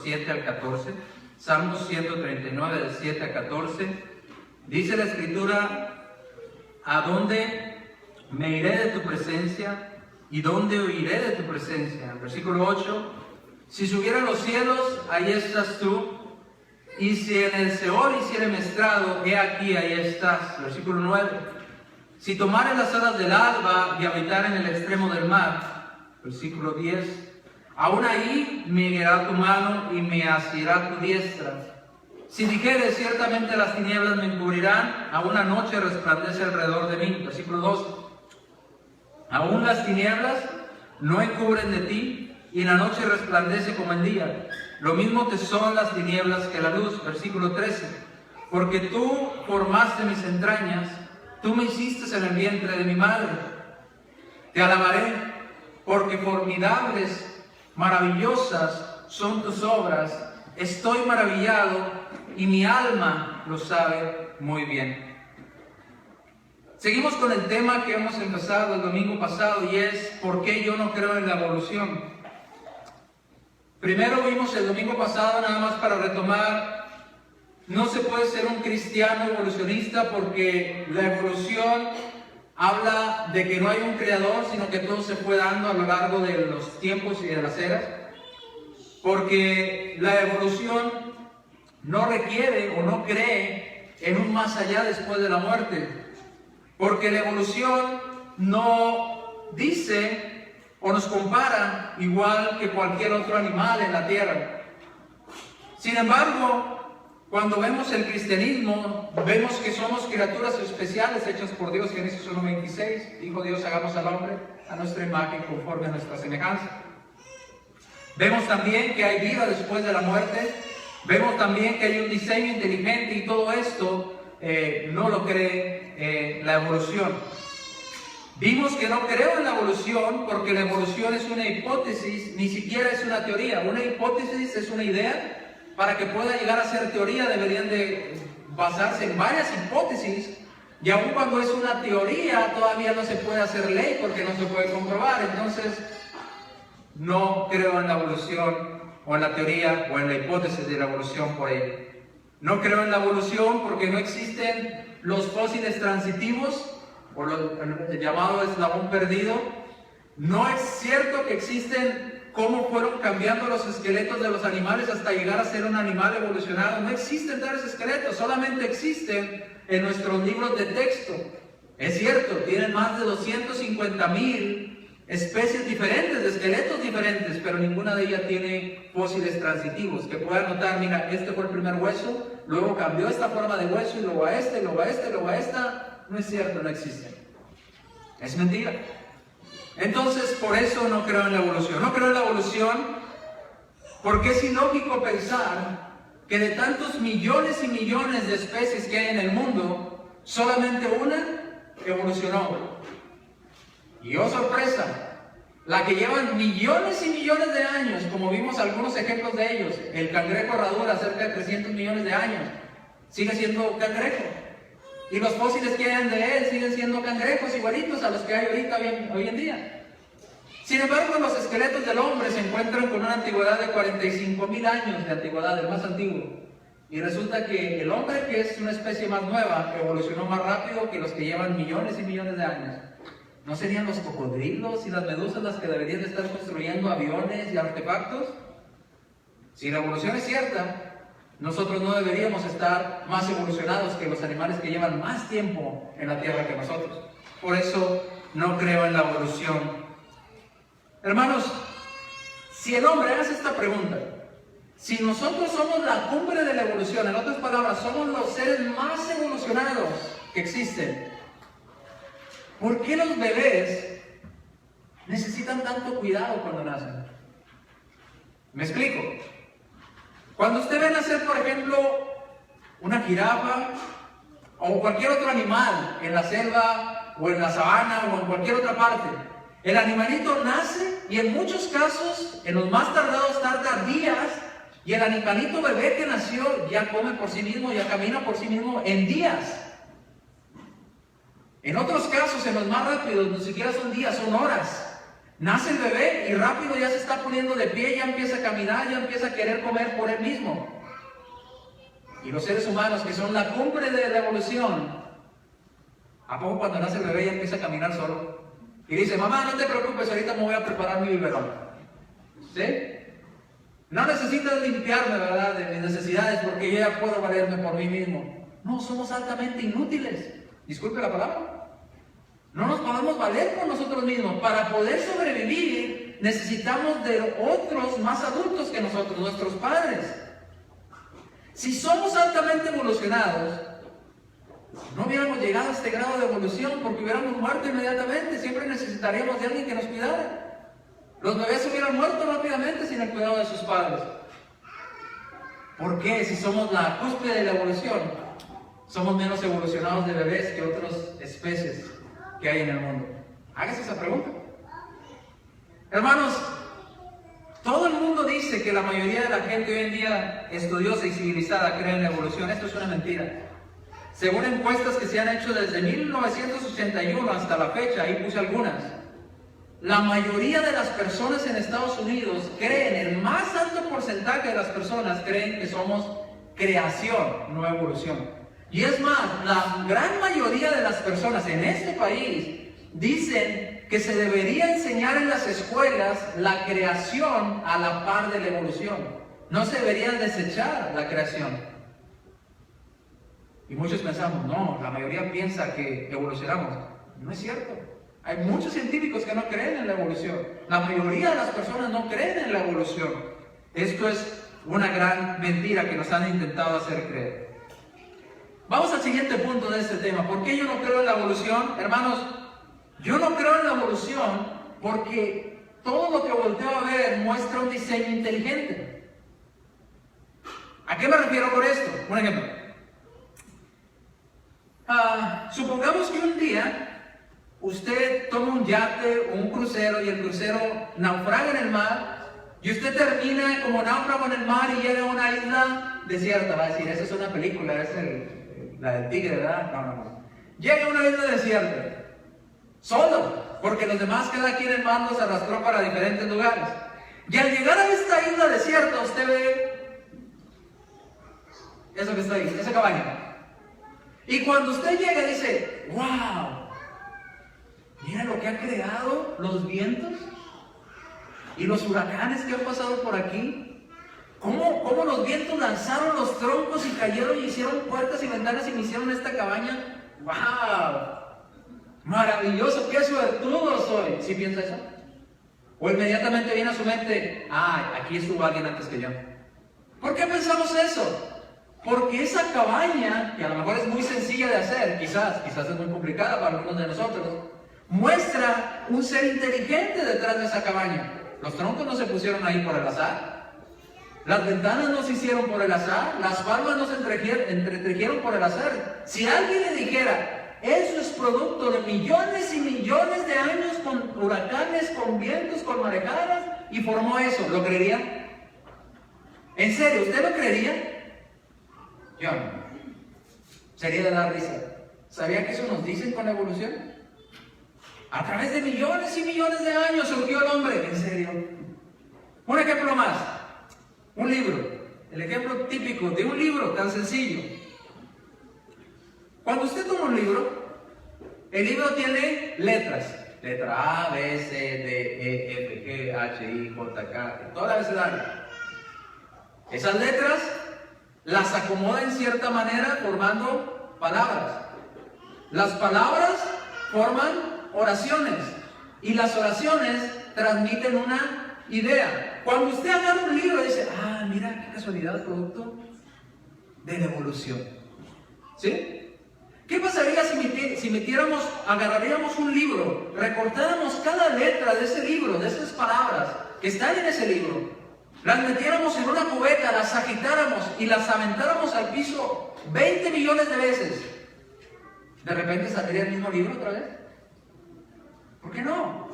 7 al 14. Salmos 139, del 7 al 14. Dice la Escritura: ¿a dónde me iré de tu presencia? ¿Y dónde huiré de tu presencia? Versículo 8. Si subiera a los cielos, ahí estás tú. Y si en el Seol hiciere mi estrado, he aquí, ahí estás. Versículo 9. Si tomare las alas del alba y habitar en el extremo del mar. Versículo 10. Aún ahí me guiará tu mano y me asirá tu diestra. Si dijere, ciertamente las tinieblas me encubrirán, aún la noche resplandece alrededor de mí. Versículo 12. Aún las tinieblas no encubren de ti, y la noche resplandece como el día. Lo mismo te son las tinieblas que la luz. Versículo 13. Porque tú formaste mis entrañas, tú me hiciste en el vientre de mi madre. Te alabaré, porque formidables, maravillosas son tus obras. Estoy maravillado, y mi alma lo sabe muy bien. Seguimos con el tema que hemos empezado el domingo pasado, y es ¿por qué yo no creo en la evolución? Primero vimos el domingo pasado, nada más para retomar, no se puede ser un cristiano evolucionista porque la evolución habla de que no hay un creador, sino que todo se fue dando a lo largo de los tiempos y de las eras. Porque la evolución no requiere o no cree en un más allá después de la muerte. Porque la evolución no dice o nos compara igual que cualquier otro animal en la tierra. Sin embargo, cuando vemos el cristianismo, vemos que somos criaturas especiales hechas por Dios. Génesis 1:26, dijo Dios: hagamos al hombre a nuestra imagen conforme a nuestra semejanza. Vemos también que hay vida después de la muerte. Vemos también que hay un diseño inteligente, y todo esto no lo cree la evolución. Vimos que no creo en la evolución porque la evolución es una hipótesis, ni siquiera es una teoría. Una hipótesis es una idea. Para que pueda llegar a ser teoría deberían de basarse en varias hipótesis, y aun cuando es una teoría todavía no se puede hacer ley porque no se puede comprobar. Entonces no creo en la evolución o en la teoría o en la hipótesis de la evolución por ello. No creo en la evolución porque no existen los fósiles transitivos o el llamado eslabón perdido. No es cierto que existen cómo fueron cambiando los esqueletos de los animales hasta llegar a ser un animal evolucionado. No existen tales esqueletos, solamente existen en nuestros libros de texto. Es cierto, tienen más de 250,000 especies diferentes, de esqueletos diferentes, pero ninguna de ellas tiene fósiles transitivos que puedan notar: mira, este fue el primer hueso, luego cambió esta forma de hueso, y luego a este, luego a este, luego a esta. No es cierto, no existen. Es mentira. Entonces, por eso no creo en la evolución. No creo en la evolución porque es ilógico pensar que de tantos millones y millones de especies que hay en el mundo, solamente una evolucionó. Y oh sorpresa, la que llevan millones y millones de años, como vimos algunos ejemplos de ellos, el cangrejo herradura, cerca de 300 millones de años, sigue siendo cangrejo. Y los fósiles que hay de él siguen siendo cangrejos igualitos a los que hay ahorita hoy en día. Sin embargo, los esqueletos del hombre se encuentran con una antigüedad de 45,000 años de antigüedad, el más antiguo. Y resulta que el hombre, que es una especie más nueva, evolucionó más rápido que los que llevan millones y millones de años. ¿No serían los cocodrilos y las medusas las que deberían de estar construyendo aviones y artefactos? Si la evolución es cierta, nosotros no deberíamos estar más evolucionados que los animales que llevan más tiempo en la tierra que nosotros. Por eso no creo en la evolución. Hermanos, si el hombre hace esta pregunta, si nosotros somos la cumbre de la evolución, en otras palabras, somos los seres más evolucionados que existen, ¿por qué los bebés necesitan tanto cuidado cuando nacen? ¿Me explico? Cuando usted ve nacer, por ejemplo, una jirafa o cualquier otro animal en la selva o en la sabana o en cualquier otra parte, el animalito nace y en muchos casos, en los más tardados, tarda días, y el animalito bebé que nació ya come por sí mismo, ya camina por sí mismo en días. En otros casos, en los más rápidos, ni siquiera son días, son horas. Nace el bebé y rápido ya se está poniendo de pie, ya empieza a caminar, ya empieza a querer comer por él mismo. Y los seres humanos, que son la cumbre de la evolución, ¿a poco cuando nace el bebé ya empieza a caminar solo? Y dice, mamá, no te preocupes, ahorita me voy a preparar mi biberón. ¿Sí? No necesitas limpiarme, ¿verdad?, de mis necesidades, porque yo ya puedo valerme por mí mismo. No, somos altamente inútiles. Disculpe la palabra. No nos podemos valer por nosotros mismos. Para poder sobrevivir, necesitamos de otros más adultos que nosotros, nuestros padres. Si somos altamente evolucionados, no hubiéramos llegado a este grado de evolución porque hubiéramos muerto inmediatamente. Siempre necesitaríamos de alguien que nos cuidara. Los bebés hubieran muerto rápidamente sin el cuidado de sus padres. ¿Por qué? Si somos la cúspide de la evolución, somos menos evolucionados de bebés que otras especies que hay en el mundo. Hágase esa pregunta. Hermanos, todo el mundo dice que la mayoría de la gente hoy en día estudiosa y civilizada cree en la evolución. Esto es una mentira. Según encuestas que se han hecho desde 1981 hasta la fecha, ahí puse algunas, la mayoría de las personas en Estados Unidos creen, el más alto porcentaje de las personas creen que somos creación, no evolución. Y es más, la gran mayoría de las personas en este país dicen que se debería enseñar en las escuelas la creación a la par de la evolución. No se debería desechar la creación. Y muchos pensamos, no, la mayoría piensa que evolucionamos. No es cierto. Hay muchos científicos que no creen en la evolución. La mayoría de las personas no creen en la evolución. Esto es una gran mentira que nos han intentado hacer creer. Vamos al siguiente punto de este tema. ¿Por qué yo no creo en la evolución? Hermanos, yo no creo en la evolución porque todo lo que volteo a ver muestra un diseño inteligente. ¿A qué me refiero con esto? Un ejemplo. Supongamos que un día usted toma un yate o un crucero y el crucero naufraga en el mar y usted termina como náufrago en el mar y llega a una isla desierta. Va a decir, esa es una película, es la del tigre, ¿verdad? No. Llega a una isla desierta, solo, porque los demás, cada quien en mar los arrastró para diferentes lugares. Y al llegar a esta isla desierta, usted ve eso que está ahí, esa cabaña. Y cuando usted llega dice, wow, mira lo que han creado los vientos y los huracanes que han pasado por aquí. ¿Cómo los vientos lanzaron los troncos y cayeron y hicieron puertas y ventanas y me hicieron esta cabaña? ¡Wow! ¡Maravilloso! ¡Qué suertudo soy! ¿Sí piensa eso? O inmediatamente viene a su mente, aquí estuvo alguien antes que yo. ¿Por qué pensamos eso? Porque esa cabaña, que a lo mejor es muy sencilla de hacer, quizás es muy complicada para algunos de nosotros, muestra un ser inteligente detrás de esa cabaña. Los troncos no se pusieron ahí por el azar. Las ventanas no se hicieron por el azar. Las palmas no se entretejieron por el azar. Si alguien le dijera, eso es producto de millones y millones de años con huracanes, con vientos, con marejadas, y formó eso, ¿lo creería? ¿En serio? ¿Usted lo creería? Yo no. Sería de dar risa. ¿Sabía que eso nos dicen con la evolución? A través de millones y millones de años surgió el hombre. ¿En serio? Un ejemplo más. Un libro. El ejemplo típico de un libro tan sencillo. Cuando usted toma un libro, el libro tiene letras. Letra A, B, C, D, E, F, G, H, I, J, K. Toda la abecedario. Esas letras las acomoda en cierta manera formando palabras. Las palabras forman oraciones y las oraciones transmiten una idea. Cuando usted agarra un libro y dice, mira qué casualidad, producto de la evolución. ¿Sí? ¿Qué pasaría si agarraríamos un libro, recortáramos cada letra de ese libro, de esas palabras que están en ese libro, las metiéramos en una cubeta, las agitáramos y las aventáramos al piso 20 millones de veces? ¿De repente saldría el mismo libro otra vez? ¿Por qué no?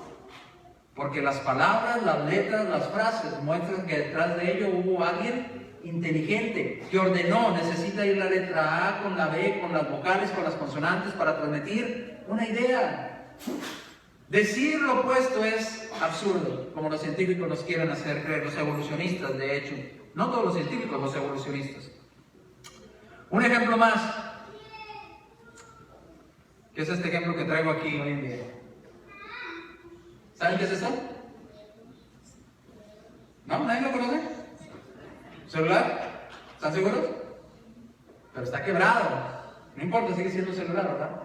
Porque las palabras, las letras, las frases muestran que detrás de ello hubo alguien inteligente que ordenó, necesita ir la letra A con la B, con las vocales, con las consonantes para transmitir una idea. Decir lo opuesto es absurdo, como los científicos nos quieren hacer creer, los evolucionistas, de hecho. No todos los científicos, los evolucionistas. Un ejemplo más, que es este ejemplo que traigo aquí hoy en día. ¿Saben qué es esto? ¿No? ¿Nadie lo conoce? ¿Celular? ¿Están seguros? Pero está quebrado. No importa, sigue siendo un celular, ¿verdad?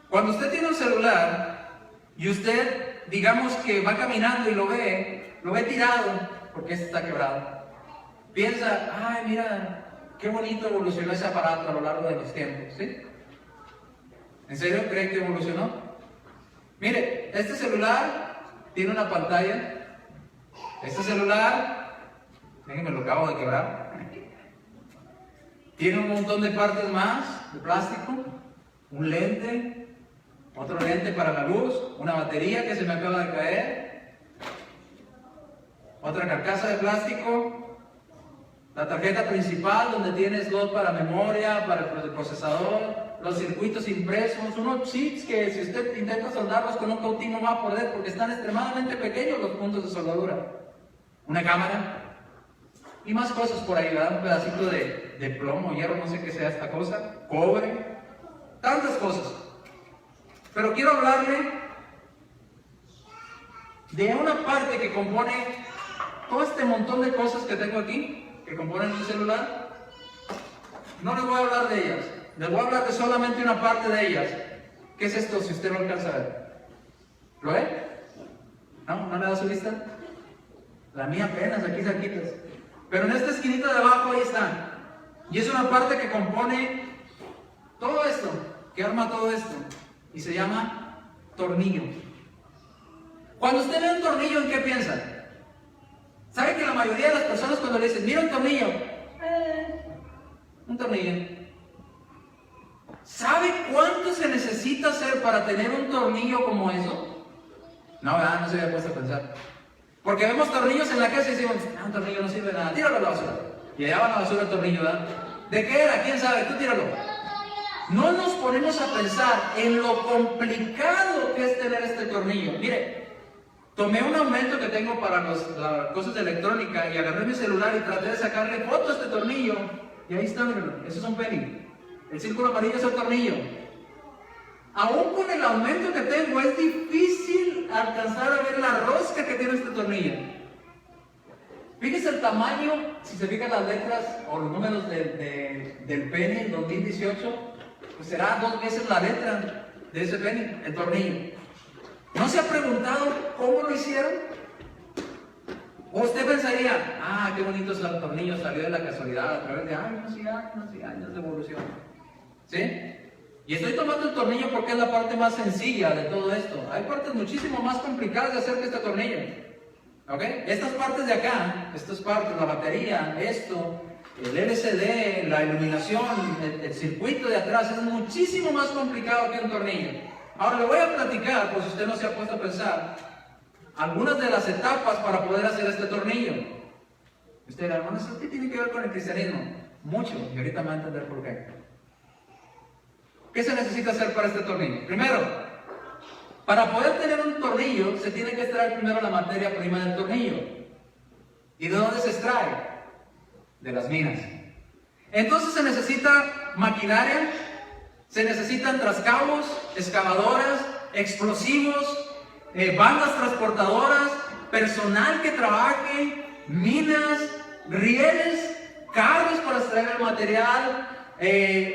Cuando usted tiene un celular y usted, digamos que va caminando y lo ve tirado, porque este está quebrado, piensa, ay, mira, qué bonito evolucionó ese aparato a lo largo de los tiempos, ¿sí? ¿En serio creen que evolucionó? Mire, este celular tiene una pantalla. Este celular, déjenme lo acabo de quebrar, tiene un montón de partes más de plástico, un lente, otro lente para la luz, una batería que se me acaba de caer, otra carcasa de plástico, la tarjeta principal donde tiene slot para memoria, para el procesador, los circuitos impresos, unos chips que si usted intenta soldarlos con un cautín no va a poder porque están extremadamente pequeños los puntos de soldadura. Una cámara y más cosas por ahí, ¿verdad? Un pedacito de plomo, hierro, no sé qué sea esta cosa, cobre, tantas cosas. Pero quiero hablarle de una parte que compone todo este montón de cosas que tengo aquí, que componen mi celular. No les voy a hablar de ellas, les voy a hablar de solamente una parte de ellas. ¿Qué es esto si usted no alcanza a ver? ¿Lo ve? ¿No? ¿No le da su vista? La mía apenas, aquí cerquitas. Pero en esta esquinita de abajo ahí está. Y es una parte que compone todo esto, que arma todo esto. Y se llama tornillo. Cuando usted ve un tornillo, ¿en qué piensa? ¿Sabe que la mayoría de las personas cuando le dicen, mira un tornillo? Un tornillo. ¿Sabe cuánto se necesita hacer para tener un tornillo como eso? No, ¿verdad? No se había puesto a pensar. Porque vemos tornillos en la casa y decimos, un tornillo no sirve de nada, tíralo a la basura. Y allá va a la basura el tornillo, ¿verdad? ¿De qué era? ¿Quién sabe? Tú tíralo. No nos ponemos a pensar en lo complicado que es tener este tornillo. Mire, tomé un aumento que tengo para las cosas de electrónica y agarré mi celular y traté de sacarle foto a este tornillo. Y ahí está, mírenlo, eso es un penny. El círculo amarillo es el tornillo. Aún con el aumento que tengo, es difícil alcanzar a ver la rosca que tiene este tornillo. Fíjese el tamaño, si se fijan las letras o los números del penny 2018, pues será 2 veces la letra de ese penny, el tornillo. ¿No se ha preguntado cómo lo hicieron? O usted pensaría, qué bonito es el tornillo, salió de la casualidad a través de años y años y años de evolución. ¿Sí? Y estoy tomando el tornillo porque es la parte más sencilla de todo esto. Hay partes muchísimo más complicadas de hacer que este tornillo. ¿Ok? Estas partes de acá, estas partes, la batería, esto, el LCD, la iluminación, el circuito de atrás, es muchísimo más complicado que un tornillo. Ahora le voy a platicar, por si usted no se ha puesto a pensar, algunas de las etapas para poder hacer este tornillo. Usted dirá, hermano, ¿eso qué tiene que ver con el cristianismo? Mucho, y ahorita me va a entender por qué. ¿Qué se necesita hacer para este tornillo? Primero, para poder tener un tornillo, se tiene que extraer primero la materia prima del tornillo. ¿Y de dónde se extrae? De las minas. Entonces se necesita maquinaria, se necesitan trascabos, excavadoras, explosivos, bandas transportadoras, personal que trabaje, minas, rieles, carros para extraer el material,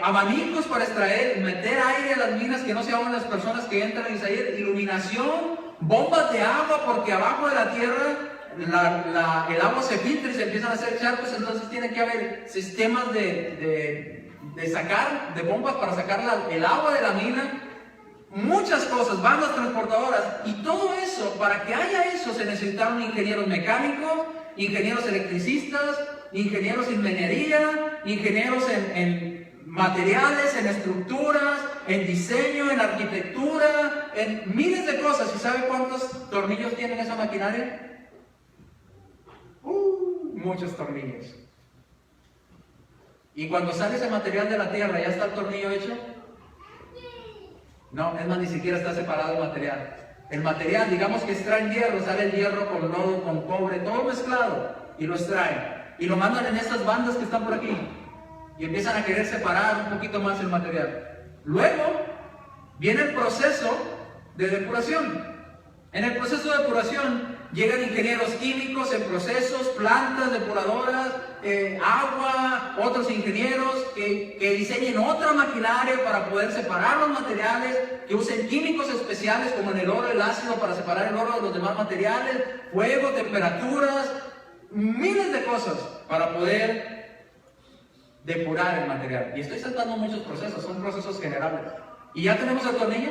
abanicos para extraer, meter aire a las minas que no se ahogan las personas que entran y salen, iluminación, bombas de agua porque abajo de la tierra el agua se filtra y se empiezan a hacer charcos, entonces tiene que haber sistemas de bombas para sacar el agua de la mina, muchas cosas, bandas transportadoras, y todo eso, para que haya eso se necesitaron ingenieros mecánicos, ingenieros electricistas, ingenieros en minería, ingenieros en materiales, en estructuras, en diseño, en arquitectura, en miles de cosas. ¿Y sabe cuántos tornillos tienen esa maquinaria? Muchos tornillos. Y cuando sale ese material de la tierra, ¿ya está el tornillo hecho? No, es más, ni siquiera está separado el material. el material, digamos que extraen hierro, sale el hierro con lodo, con cobre, todo mezclado, y lo extraen. Y lo mandan en estas bandas que están por aquí. Y empiezan a querer separar un poquito más el material. Luego viene el proceso de depuración. En el proceso de depuración llegan ingenieros químicos en procesos, plantas depuradoras, agua, otros ingenieros que diseñen otra maquinaria para poder separar los materiales, que usen químicos especiales como en el oro, el ácido para separar el oro de los demás materiales, fuego, temperaturas, miles de cosas para poder depurar el material. Y estoy saltando muchos procesos, son procesos generales. ¿Y ya tenemos el tornillo?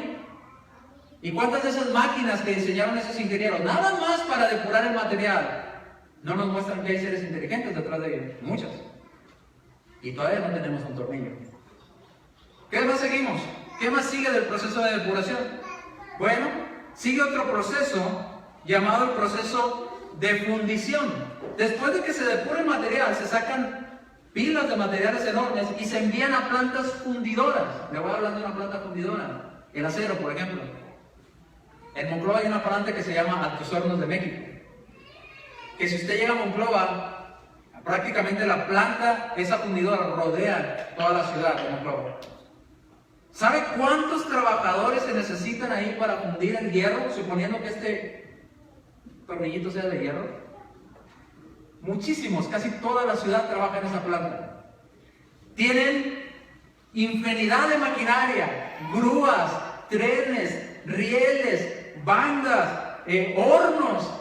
¿Y cuántas de esas máquinas que diseñaron esos ingenieros, nada más para depurar el material, no nos muestran que hay seres inteligentes detrás de ellos? Muchas. Y todavía no tenemos un tornillo. ¿Qué más seguimos? ¿Qué más sigue del proceso de depuración? Bueno, sigue otro proceso llamado el proceso de fundición. Después de que se depura el material, se sacan pilas de materiales enormes y se envían a plantas fundidoras. Le voy a hablar de una planta fundidora. El acero, por ejemplo. En Monclova hay una planta que se llama Altos Hornos de México. Que si usted llega a Monclova, prácticamente la planta, esa fundidora, rodea toda la ciudad de Monclova. ¿Sabe cuántos trabajadores se necesitan ahí para fundir el hierro, suponiendo que este tornillito sea de hierro? Muchísimos, casi toda la ciudad trabaja en esa planta. Tienen infinidad de maquinaria, grúas, trenes, rieles, bandas, hornos.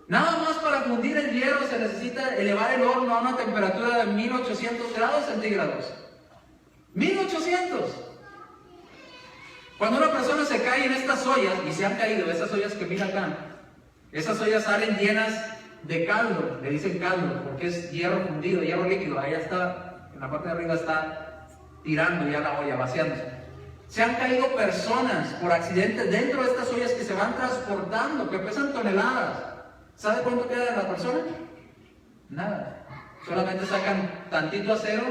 Nada más para fundir el hierro se necesita elevar el horno a una temperatura de 1800 grados centígrados. 1800. Cuando una persona se cae en estas ollas, y se han caído, esas ollas que mira acá, esas ollas salen llenas de caldo, le dicen caldo, porque es hierro fundido, hierro líquido. Ahí está, en la parte de arriba está tirando ya la olla, vaciándose. Se han caído personas por accidentes dentro de estas ollas que se van transportando, que pesan toneladas. ¿Sabe cuánto queda de la persona? Nada. Solamente sacan tantito acero,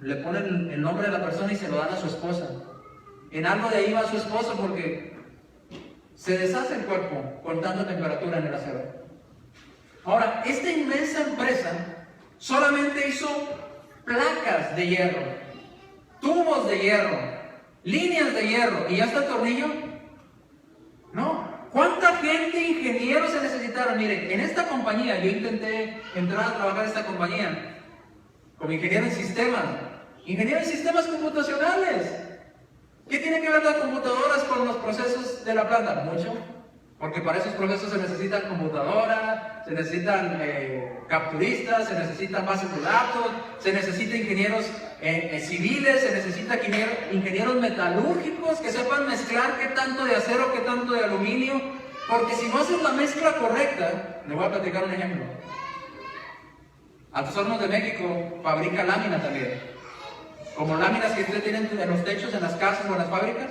le ponen el nombre de la persona y se lo dan a su esposa. En algo de ahí va su esposo porque se deshace el cuerpo con tanta temperatura en el acero. Ahora, esta inmensa empresa solamente hizo placas de hierro, tubos de hierro, líneas de hierro, ¿y ya está el tornillo? No. ¿Cuánta gente, ingenieros se necesitaron? Miren, en esta compañía, yo intenté entrar a trabajar en esta compañía como ingeniero en sistemas computacionales. ¿Qué tiene que ver las computadoras con los procesos de la planta? Mucho, porque para esos procesos se necesitan computadoras, se necesitan capturistas, se necesitan bases de datos, se necesitan ingenieros civiles, se necesitan ingenieros metalúrgicos que sepan mezclar qué tanto de acero, qué tanto de aluminio, porque si no hacen la mezcla correcta, le voy a platicar un ejemplo. Altos Hornos de México fabrica lámina también. Como láminas que ustedes tienen en los techos, en las casas o en las fábricas.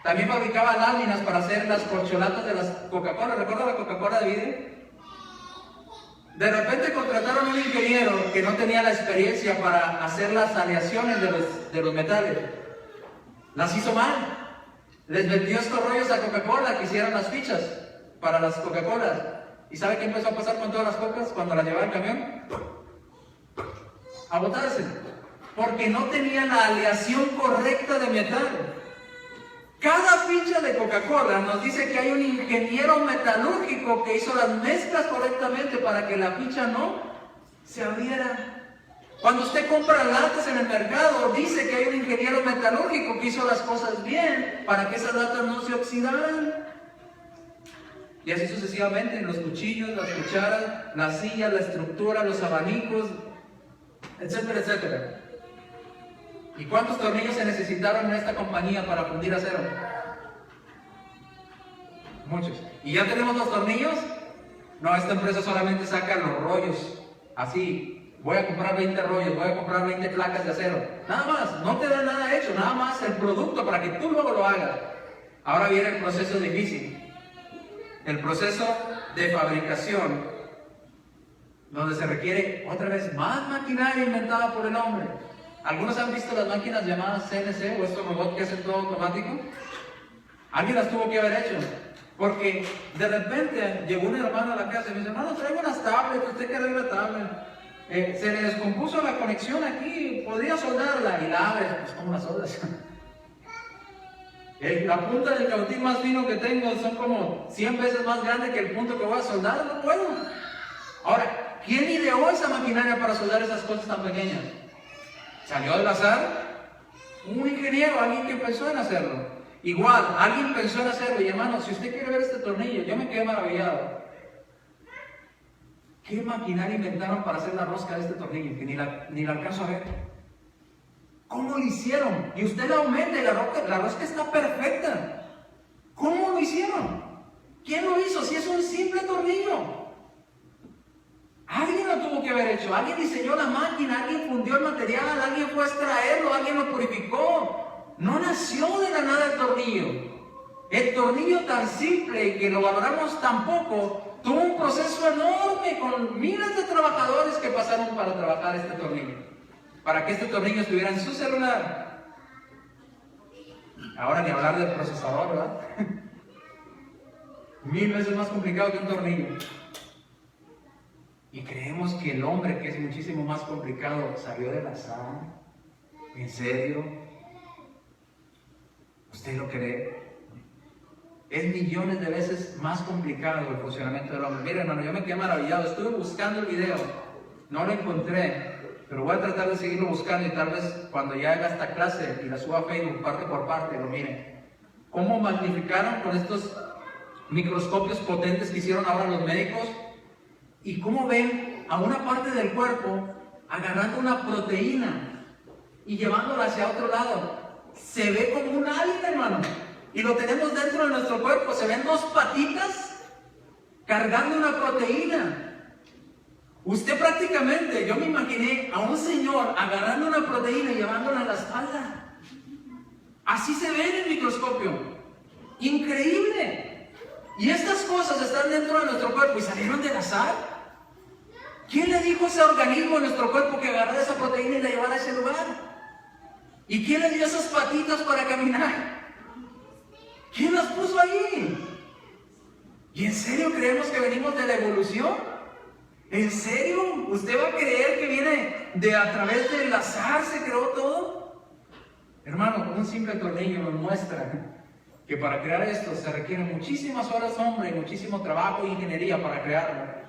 También fabricaba láminas para hacer las corcholatas de las Coca-Cola. ¿Recuerda la Coca-Cola de vidrio? De repente contrataron a un ingeniero que no tenía la experiencia para hacer las aleaciones de los metales. Las hizo mal. Les vendió estos rollos a Coca-Cola que hicieran las fichas para las Coca-Colas. ¿Y sabe qué empezó a pasar con todas las cocas cuando las llevaba el camión? A botarse. Porque no tenía la aleación correcta de metal. Cada ficha de Coca-Cola nos dice que hay un ingeniero metalúrgico que hizo las mezclas correctamente para que la ficha no se abriera. Cuando usted compra latas en el mercado, dice que hay un ingeniero metalúrgico que hizo las cosas bien para que esas latas no se oxidaran. Y así sucesivamente, los cuchillos, las cucharas, las sillas, la estructura, los abanicos, etcétera, etcétera. ¿Y cuántos tornillos se necesitaron en esta compañía para fundir acero? Muchos. ¿Y ya tenemos los tornillos? No, esta empresa solamente saca los rollos. Así, voy a comprar 20 rollos, voy a comprar 20 placas de acero. Nada más, no te da nada hecho, nada más el producto para que tú luego lo hagas. Ahora viene el proceso difícil. El proceso de fabricación, donde se requiere otra vez más maquinaria inventada por el hombre. ¿Algunos han visto las máquinas llamadas CNC o estos robots que hacen todo automático? Alguien las tuvo que haber hecho. Porque de repente llegó un hermano a la casa y me dice, hermano, traigo unas tablets, usted quiere ver la tablet. Se le descompuso la conexión aquí, podría soldarla. Y la abres, pues ¿cómo la soldas? La punta del cautín más fino que tengo son como 100 veces más grande que el punto que voy a soldar, no puedo. Ahora, ¿quién ideó esa maquinaria para soldar esas cosas tan pequeñas? ¿Salió del azar? Un ingeniero, alguien que pensó en hacerlo. Igual, alguien pensó en hacerlo. Y hermano, si usted quiere ver este tornillo, yo me quedé maravillado. ¿Qué maquinaria inventaron para hacer la rosca de este tornillo? Que ni la alcanzo a ver. ¿Cómo lo hicieron? Y usted la aumenta y la rosca está perfecta. ¿Cómo lo hicieron? ¿Quién lo hizo? Si es un simple tornillo. Alguien lo tuvo que haber hecho. Alguien diseñó la máquina, alguien fundió el material, alguien fue a extraerlo, alguien lo purificó. No nació de la nada el tornillo. El tornillo tan simple y que lo valoramos tan poco, tuvo un proceso enorme con miles de trabajadores que pasaron para trabajar este tornillo. Para que este tornillo estuviera en su celular. Ahora ni hablar del procesador, ¿verdad? 1000 veces más complicado que un tornillo. Y creemos que el hombre, que es muchísimo más complicado, salió del azar. ¿En serio? ¿Usted lo cree? Es millones de veces más complicado el funcionamiento del hombre. Mira, hermano, yo me quedé maravillado. Estuve buscando el video, no lo encontré, pero voy a tratar de seguirlo buscando y tal vez cuando ya haga esta clase y la suba a Facebook parte por parte, lo miren. Cómo magnificaron con estos microscopios potentes que hicieron ahora los médicos y cómo ven a una parte del cuerpo agarrando una proteína y llevándola hacia otro lado. Se ve como un alien, hermano. Y lo tenemos dentro de nuestro cuerpo. Se ven dos patitas cargando una proteína. Usted prácticamente, yo me imaginé a un señor agarrando una proteína y llevándola a la espalda. Así se ve en el microscopio. Increíble. Y estas cosas están dentro de nuestro cuerpo y salieron del azar. ¿Quién le dijo a ese organismo en nuestro cuerpo que agarrara esa proteína y la llevara a ese lugar? ¿Y quién le dio esas patitas para caminar? ¿Quién las puso ahí? ¿Y en serio creemos que venimos de la evolución? ¿En serio? ¿Usted va a creer que viene de a través del azar se creó todo? Hermano, un simple tornillo nos muestra que para crear esto se requieren muchísimas horas hombre y muchísimo trabajo e ingeniería para crearlo.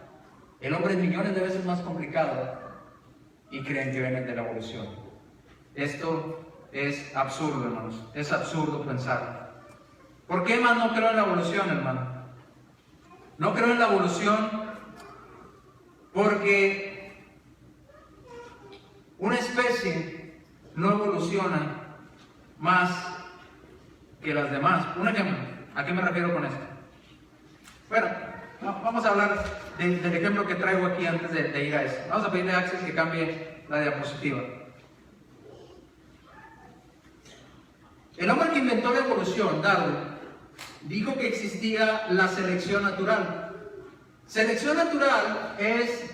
El hombre es millones de veces más complicado y creen que vienen de la evolución. Esto es absurdo, hermanos. Es absurdo pensar. ¿Por qué más no creo en la evolución, hermano? No creo en la evolución porque una especie no evoluciona más que las demás. Un ejemplo, ¿a qué me refiero con esto? Bueno, vamos a hablar del ejemplo que traigo aquí antes de ir a eso. Vamos a pedirle a Axel que cambie la diapositiva. El hombre que inventó la evolución, Darwin, dijo que existía la selección natural. Selección natural es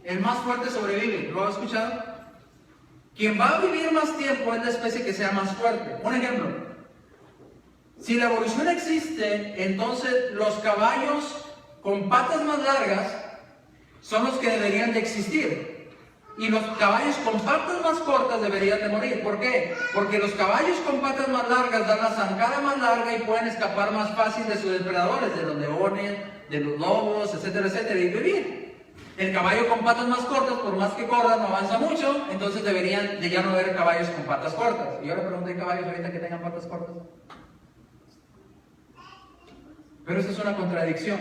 el más fuerte sobrevive. ¿Lo has escuchado? Quien va a vivir más tiempo es la especie que sea más fuerte. Un ejemplo. Si la evolución existe, entonces los caballos con patas más largas son los que deberían de existir. Y los caballos con patas más cortas deberían de morir. ¿Por qué? Porque los caballos con patas más largas dan la zancada más larga y pueden escapar más fácil de sus depredadores, de los leones, de los lobos, etcétera, etcétera, y vivir. El caballo con patas más cortas, por más que corra, no avanza mucho, entonces deberían de ya no haber caballos con patas cortas. Y yo le pregunté, ¿hay caballos ahorita que tengan patas cortas? Pero eso es una contradicción.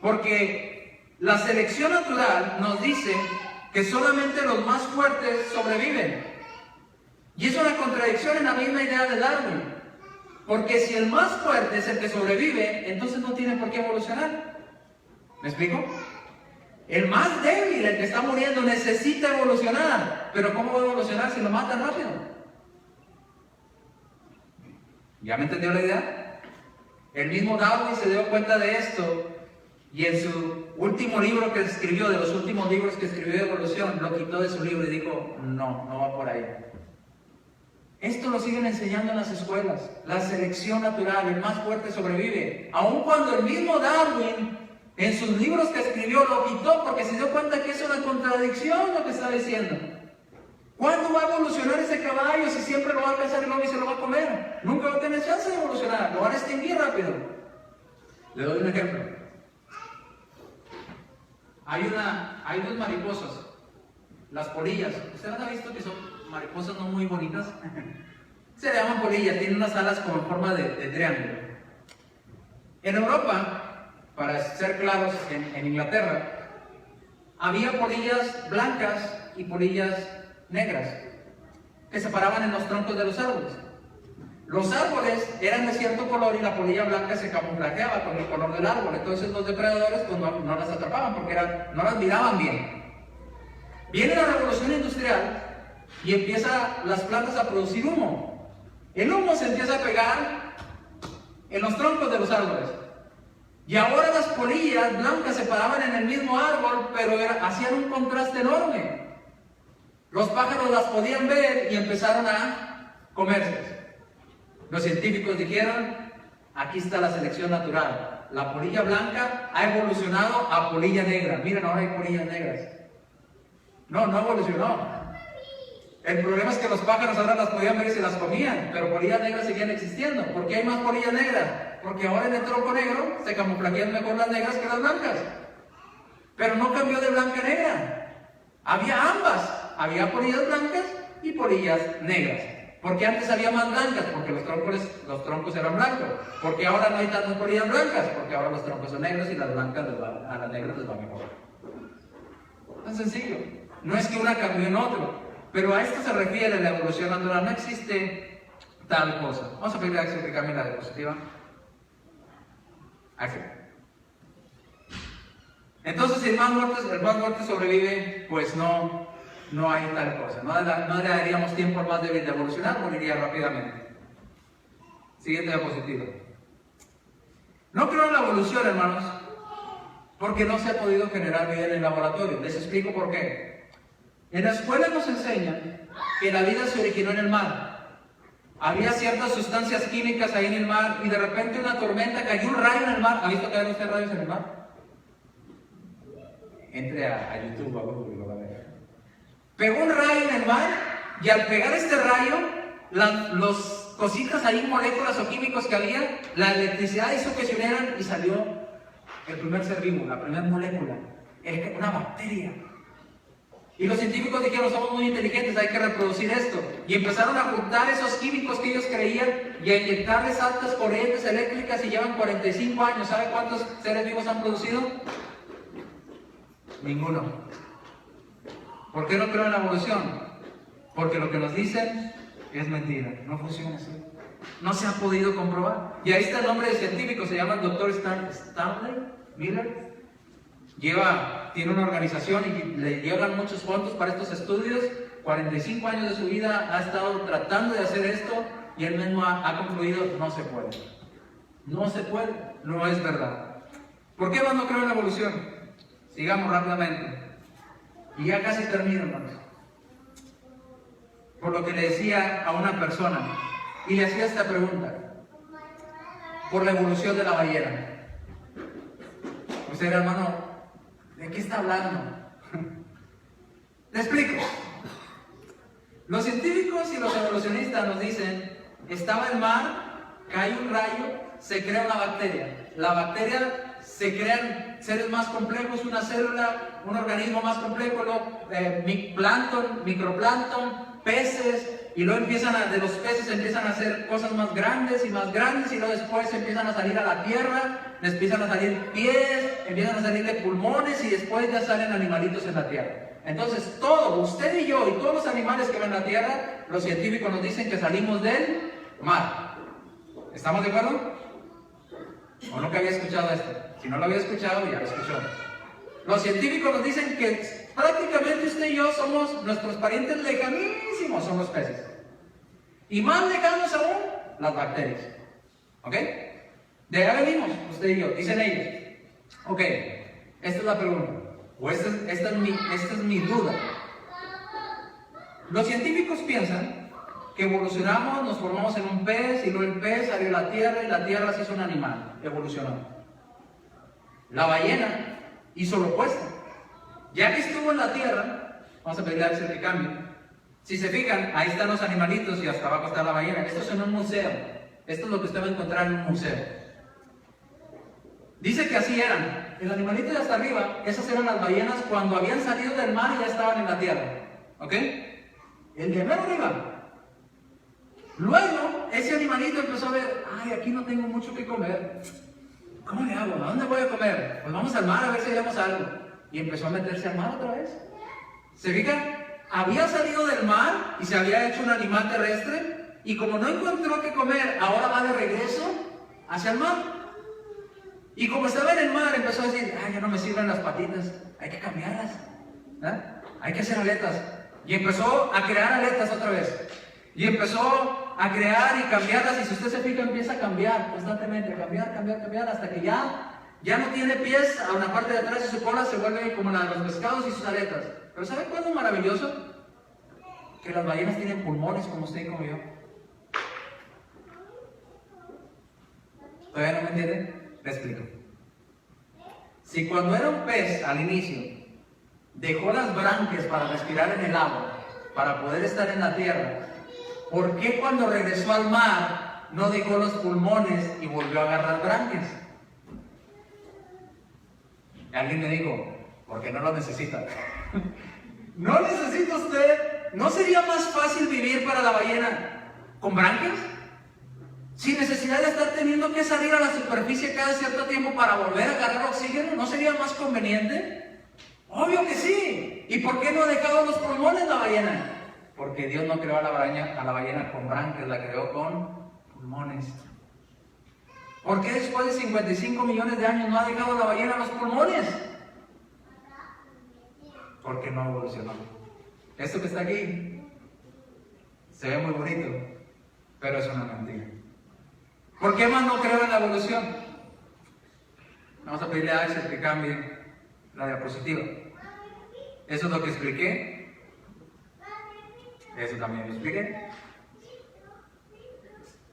Porque la selección natural nos dice que solamente los más fuertes sobreviven. Y es una contradicción en la misma idea de Darwin. Porque si el más fuerte es el que sobrevive, entonces no tiene por qué evolucionar. ¿Me explico? El más débil, el que está muriendo, necesita evolucionar. Pero ¿cómo va a evolucionar si lo matan rápido? ¿Ya me entendió la idea? El mismo Darwin se dio cuenta de esto. Y en su último libro que escribió, de los últimos libros que escribió de evolución, lo quitó de su libro y dijo, no va por ahí. Esto lo siguen enseñando en las escuelas. La selección natural, el más fuerte sobrevive. Aun cuando el mismo Darwin, en sus libros que escribió, lo quitó porque se dio cuenta que es una contradicción lo que está diciendo. ¿Cuándo va a evolucionar ese caballo si siempre lo va a alcanzar el lobo y se lo va a comer? Nunca va a tener chance de evolucionar, lo van a extinguir rápido. Le doy un ejemplo. Hay dos mariposas, las polillas. ¿Ustedes han visto que son mariposas no muy bonitas? Se le llaman polillas, tienen unas alas con forma de triángulo. En Europa, para ser claros, en Inglaterra, había polillas blancas y polillas negras que se paraban en los troncos de los árboles. Los árboles eran de cierto color y la polilla blanca se camuflajeaba con el color del árbol. Entonces los depredadores pues, no las atrapaban porque no las miraban bien. Viene la revolución industrial y empiezan las plantas a producir humo. El humo se empieza a pegar en los troncos de los árboles. Y ahora las polillas blancas se paraban en el mismo árbol, pero hacían un contraste enorme. Los pájaros las podían ver y empezaron a comerse. Los científicos dijeron, aquí está la selección natural. La polilla blanca ha evolucionado a polilla negra. Miren, ahora hay polillas negras. No evolucionó. El problema es que los pájaros ahora las podían ver y se las comían, pero polillas negras seguían existiendo. ¿Por qué hay más polillas negras? Porque ahora en el tronco negro se camuflajean mejor las negras que las blancas. Pero no cambió de blanca a negra. Había ambas. Había polillas blancas y polillas negras. Porque antes había más blancas, porque los troncos eran blancos. Porque ahora no hay tantas polillas blancas, porque ahora los troncos son negros y las blancas a las negras les va mejor. Tan sencillo. No es que una cambió en otro, pero a esto se refiere la evolución natural. No existe tal cosa. Vamos a pedirle a Axel que cambie la diapositiva. Axel. Entonces, si el más fuerte sobrevive, pues no hay tal cosa. No le daríamos tiempo al más débil de evolucionar, moriría rápidamente. Siguiente diapositiva. No creo en la evolución, hermanos, porque no se ha podido generar vida en el laboratorio. Les explico por qué. En la escuela nos enseñan que la vida se originó en el mar. Había ciertas sustancias químicas ahí en el mar y de repente una tormenta, cayó un rayo en el mar. ¿Ha visto caer usted rayos en el mar? Entre a YouTube, a Google y lo va a ver. Pegó un rayo en el mar y al pegar este rayo, los cositas ahí, moléculas o químicos que había, la electricidad hizo que se unieran y salió el primer ser vivo, la primera molécula, una bacteria. Y los científicos dijeron, somos muy inteligentes, hay que reproducir esto. Y empezaron a juntar esos químicos que ellos creían y a inyectarles altas corrientes eléctricas y llevan 45 años. ¿Sabe cuántos seres vivos han producido? Ninguno. ¿Por qué no creo en la evolución? Porque lo que nos dicen es mentira, no funciona así. No se ha podido comprobar. Y ahí está el nombre del científico, se llama el Dr. Stanley Miller. Tiene una organización y le llevan muchos fondos para estos estudios. 45 años de su vida ha estado tratando de hacer esto y él mismo ha concluido, no se puede. No se puede, no es verdad. ¿Por qué más no creo en la evolución? Sigamos rápidamente. Y ya casi termino, hermanos. Por lo que le decía a una persona, y le hacía esta pregunta, por la evolución de la ballena. Usted, hermano, ¿de qué está hablando? Le explico. Los científicos y los evolucionistas nos dicen, estaba el mar, cae un rayo, se crea una bacteria. La bacteria se crean seres más complejos, una célula, un organismo más complejo, plancton, microplancton, peces, y luego de los peces empiezan a hacer cosas más grandes, y luego después empiezan a salir a la tierra, les empiezan a salir pies, empiezan a salirle pulmones, y después ya salen animalitos en la tierra. Entonces todo, usted y yo, y todos los animales que ven la tierra, los científicos nos dicen que salimos del mar. ¿Estamos de acuerdo? ¿O nunca había escuchado esto? Si no lo había escuchado, ya lo escuchó. Los científicos nos dicen que prácticamente usted y yo somos nuestros parientes lejanísimos, son los peces. Y más lejanos aún, las bacterias. ¿Ok? De allá venimos, usted y yo, dicen ellos. Ok, esta es la pregunta. O esta es mi duda. Los científicos piensan que evolucionamos, nos formamos en un pez, y luego el pez salió a la tierra, y la tierra se hizo un animal, evolucionó. La ballena hizo lo opuesto. Ya que estuvo en la tierra, vamos a pedirle a Axel que cambie. Si se fijan, ahí están los animalitos y hasta abajo está la ballena. Esto es en un museo. Esto es lo que usted va a encontrar en un museo. Dice que así eran. El animalito de hasta arriba, esas eran las ballenas cuando habían salido del mar y ya estaban en la tierra. ¿Ok? El de mero arriba. Luego, ese animalito empezó a ver, ay, aquí no tengo mucho que comer. ¿Cómo le hago? ¿A dónde voy a comer? Pues vamos al mar a ver si hallamos algo. Y empezó a meterse al mar otra vez. ¿Se fijan? Había salido del mar y se había hecho un animal terrestre, y como no encontró qué comer, ahora va de regreso hacia el mar. Y como estaba en el mar, empezó a decir, ay, ya no me sirven las patitas, hay que cambiarlas, ¿eh? Hay que hacer aletas. Y empezó a crear aletas otra vez. Y empezó a crear y cambiarlas, y si usted se fija, empieza a cambiar constantemente, cambiar, hasta que ya no tiene pies a una parte de atrás, y su cola se vuelve como la de los pescados y sus aletas. Pero ¿sabe cuál es lo maravilloso? Que las ballenas tienen pulmones como usted y como yo. ¿Todavía no me entiende? Le explico. Si cuando era un pez al inicio dejó las branquias para respirar en el agua, para poder estar en la tierra, ¿por qué cuando regresó al mar no dejó los pulmones y volvió a agarrar branquias? Alguien me dijo, porque no lo necesita. ¿No necesita usted? ¿No sería más fácil vivir para la ballena con branquias? Sin necesidad de estar teniendo que salir a la superficie cada cierto tiempo para volver a agarrar oxígeno, ¿no sería más conveniente? Obvio que sí. ¿Y por qué no ha dejado los pulmones la ballena? Porque Dios no creó a la ballena con branquias, la creó con pulmones. ¿Por qué después de 55 millones de años no ha dejado la ballena los pulmones? Porque no evolucionó. Esto que está aquí se ve muy bonito, pero es una mentira. ¿Por qué más no creo en la evolución? Vamos a pedirle a Axel que cambie la diapositiva. Eso es lo que expliqué. Eso también lo expliqué.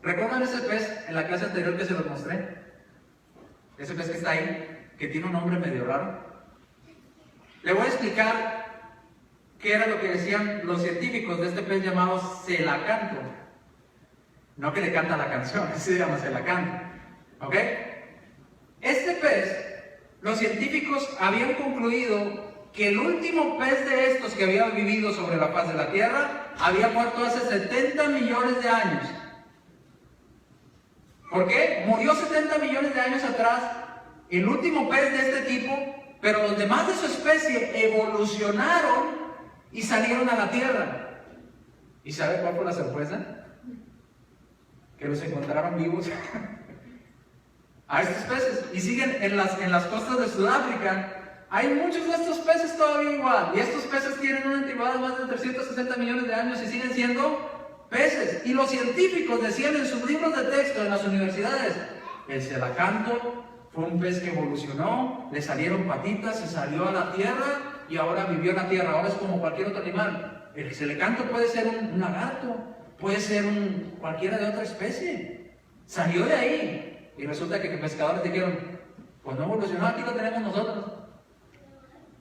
¿Recuerdan ese pez en la clase anterior que se los mostré? Ese pez que está ahí, que tiene un nombre medio raro. Le voy a explicar qué era lo que decían los científicos de este pez llamado celacanto. No que le canta la canción, ese se llama celacanto. ¿Ok? Este pez, los científicos habían concluido que el último pez de estos que había vivido sobre la faz de la Tierra había muerto hace 70 millones de años. ¿Por qué? Murió 70 millones de años atrás el último pez de este tipo, pero los demás de su especie evolucionaron y salieron a la Tierra. ¿Y sabe cuál fue la sorpresa? Que los encontraron vivos a estos peces, y siguen en las costas de Sudáfrica. Hay muchos de estos peces todavía igual, y estos peces tienen una antigüedad de más de 360 millones de años y siguen siendo peces. Y los científicos decían en sus libros de texto en las universidades, el celacanto fue un pez que evolucionó, le salieron patitas, se salió a la tierra y ahora vivió en la tierra. Ahora es como cualquier otro animal. El celacanto puede ser un lagarto, puede ser cualquiera de otra especie. Salió de ahí. Y resulta que pescadores dijeron, pues no evolucionó, aquí lo tenemos nosotros.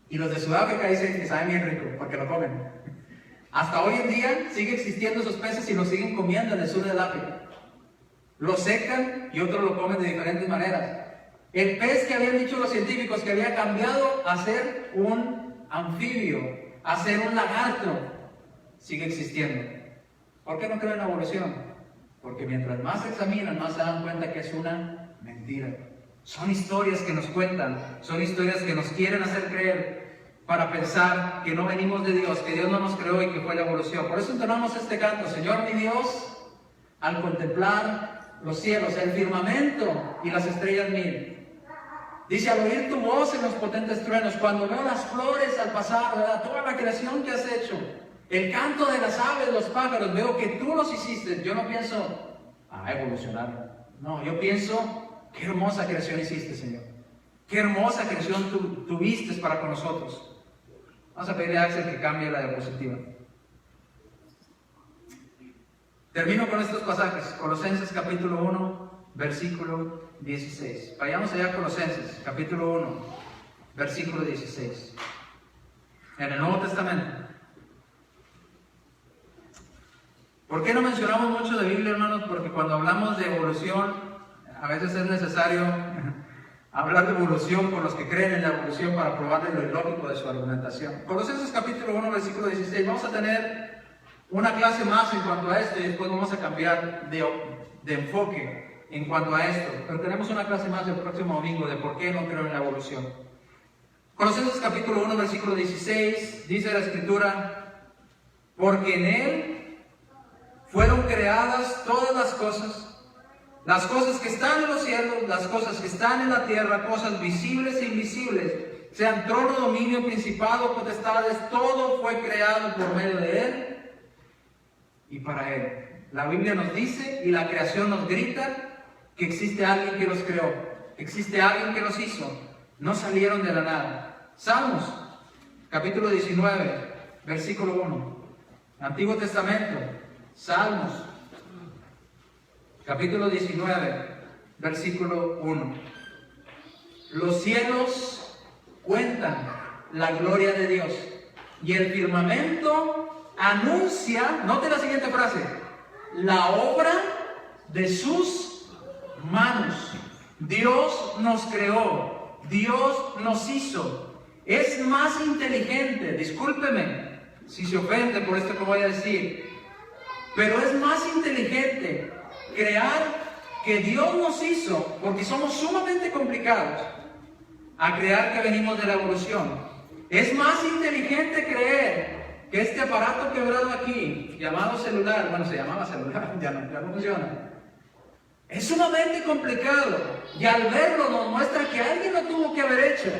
Y los de Sudáfrica dicen que saben bien rico, porque lo comen. Hasta hoy en día sigue existiendo esos peces y los siguen comiendo en el sur del África. Lo secan y otros lo comen de diferentes maneras. El pez que habían dicho los científicos que había cambiado a ser un anfibio, a ser un lagarto, sigue existiendo. ¿Por qué no creen en la evolución? Porque mientras más se examinan, más se dan cuenta que es una mentira. Son historias que nos cuentan, son historias que nos quieren hacer creer para pensar que no venimos de Dios, que Dios no nos creó y que fue la evolución. Por eso entonamos este canto: Señor mi Dios, al contemplar los cielos, el firmamento y las estrellas mil. Dice, al oír tu voz en los potentes truenos, cuando veo las flores al pasar, ¿verdad? Toda la creación que has hecho, el canto de las aves, los pájaros, veo que tú los hiciste. Yo no pienso, evolucionar. No, yo pienso, qué hermosa creación hiciste, Señor. Qué hermosa creación tuviste para con nosotros. Vamos a pedirle a Axel que cambie la diapositiva. Termino con estos pasajes. Colosenses capítulo 1, versículo 16. Vayamos allá a Colosenses capítulo 1, versículo 16. En el Nuevo Testamento. ¿Por qué no mencionamos mucho de Biblia, hermanos? Porque cuando hablamos de evolución, a veces es necesario hablar de evolución por los que creen en la evolución para probarle lo ilógico de su argumentación. Colosenses capítulo 1, versículo 16. Vamos a tener una clase más en cuanto a esto y después vamos a cambiar de enfoque en cuanto a esto. Pero tenemos una clase más el próximo domingo de por qué no creo en la evolución. Colosenses capítulo 1, versículo 16, dice la Escritura, porque en Él fueron creadas todas las cosas que están en los cielos, las cosas que están en la tierra, cosas visibles e invisibles, sean trono, dominio, principado, potestades, todo fue creado por medio de Él y para Él. La Biblia nos dice y la creación nos grita que existe alguien que los creó, existe alguien que los hizo, no salieron de la nada. Salmos, capítulo 19, versículo 1, Antiguo Testamento, Salmos, capítulo 19, versículo 1. Los cielos cuentan la gloria de Dios y el firmamento anuncia, note la siguiente frase, la obra de sus manos. Dios nos creó, Dios nos hizo. Es más inteligente, discúlpeme si se ofende por esto que voy a decir, pero es más inteligente crear que Dios nos hizo, porque somos sumamente complicados, a crear que venimos de la evolución. Es más inteligente creer que este aparato quebrado aquí, llamado celular, bueno, se llamaba celular, ya no funciona, es sumamente complicado, y al verlo nos muestra que alguien lo tuvo que haber hecho,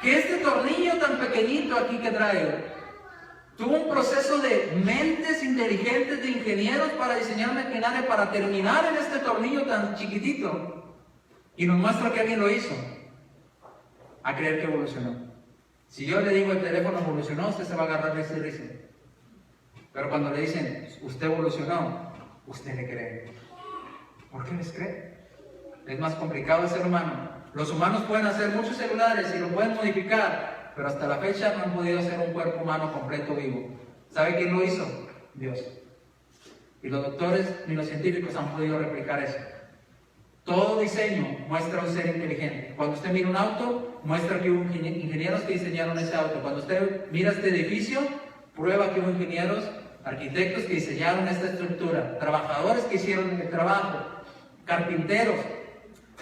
que este tornillo tan pequeñito aquí que traigo tuvo un proceso de mentes inteligentes, de ingenieros para diseñar maquinaria para terminar en este tornillo tan chiquitito, y nos muestra que alguien lo hizo, a creer que evolucionó. Si yo le digo el teléfono evolucionó, usted se va a agarrar de ese risa. Pero cuando le dicen, usted evolucionó, usted le cree. ¿Por qué les cree? Es más complicado el ser humano. Los humanos pueden hacer muchos celulares y lo pueden modificar, pero hasta la fecha no han podido hacer un cuerpo humano completo vivo. ¿Sabe quién lo hizo? Dios. Y los doctores ni los científicos han podido replicar eso. Todo diseño muestra un ser inteligente. Cuando usted mira un auto, muestra que hubo ingenieros que diseñaron ese auto. Cuando usted mira este edificio, prueba que hubo ingenieros, arquitectos que diseñaron esta estructura, trabajadores que hicieron el trabajo, carpinteros,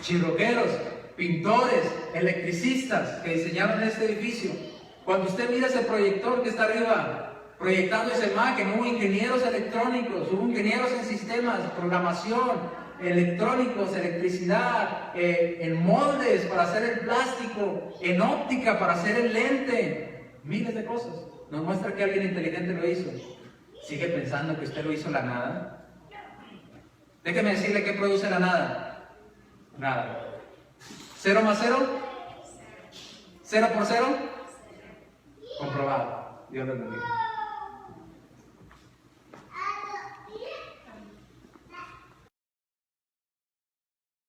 chirroqueros, pintores, electricistas que diseñaron este edificio. Cuando usted mira ese proyector que está arriba, proyectando esa imagen, hubo ingenieros electrónicos, hubo ingenieros en sistemas, programación, electrónicos, electricidad, en moldes para hacer el plástico, en óptica para hacer el lente, miles de cosas. Nos muestra que alguien inteligente lo hizo. ¿Sigue pensando que usted lo hizo la nada? Déjeme decirle qué produce la nada. Nada. ¿Cero más cero? ¿Cero por cero? Comprobado. Dios lo bendiga.